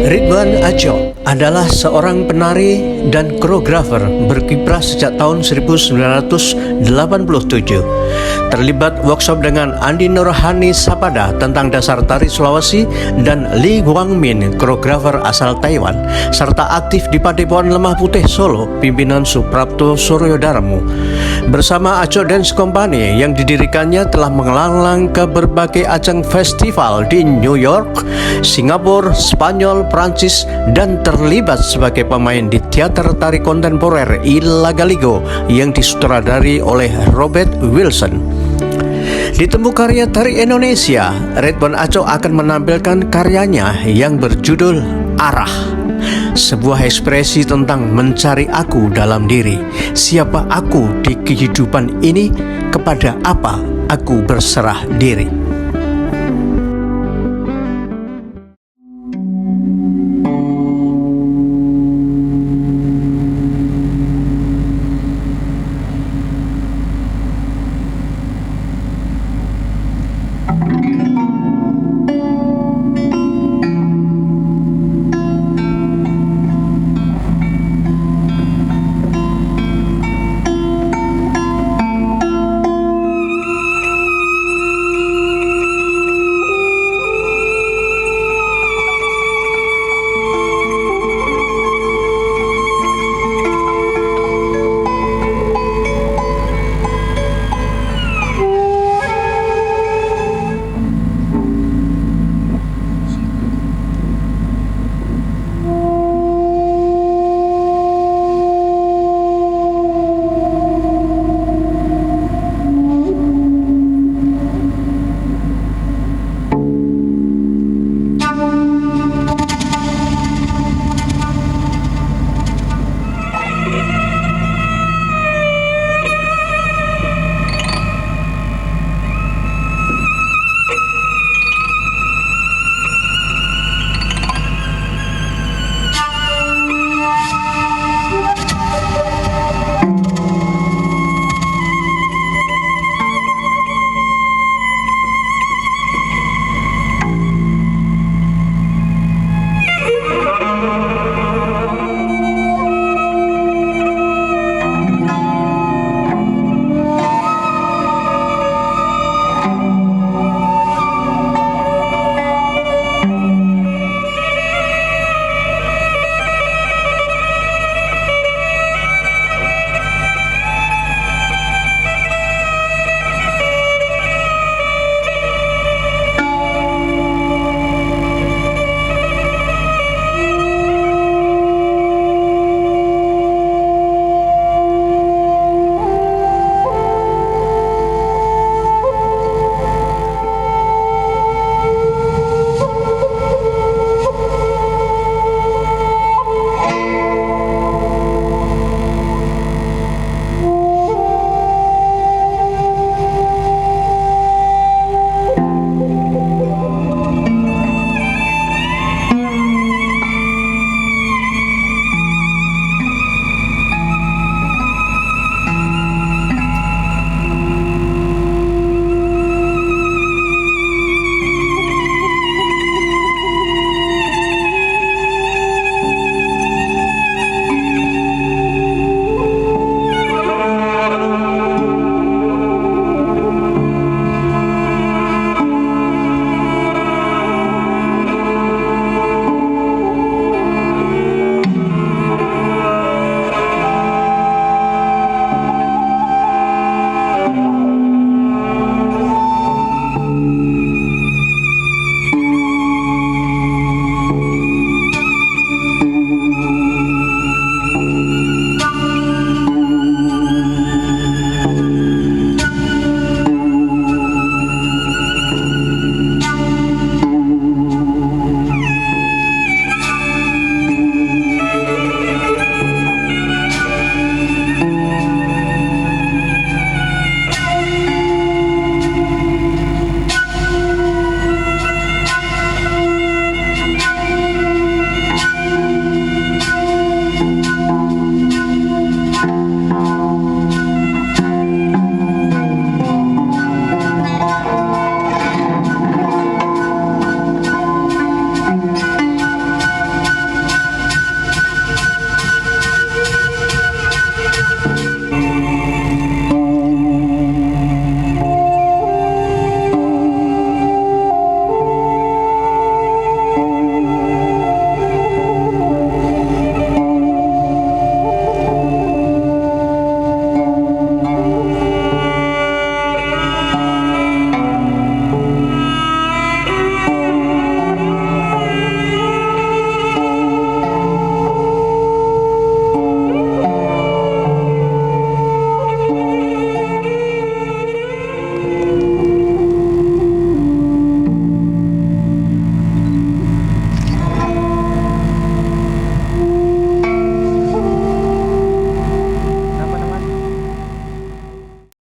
Ridwan Adjo adalah seorang penari dan koreografer berkiprah sejak tahun 1987. Terlibat workshop dengan Andi Nurhani Sapada tentang dasar tari Sulawesi dan Lee Guangmin, koreografer asal Taiwan, serta aktif di Padepokan Lemah Putih Solo, pimpinan Suprapto Suryodarmo. Bersama Adjo Dance Company yang didirikannya telah mengelanglang ke berbagai ajang festival di New York, Singapura, Spanyol, Prancis, dan terlibat sebagai pemain di teater tari kontemporer Il Lagaligo yang disutradari oleh Robert Wilson. Di Temu Karya Tari Indonesia, Ridwan Adjo akan menampilkan karyanya yang berjudul Arah, sebuah ekspresi tentang mencari aku dalam diri. Siapa aku di kehidupan ini, kepada apa aku berserah diri.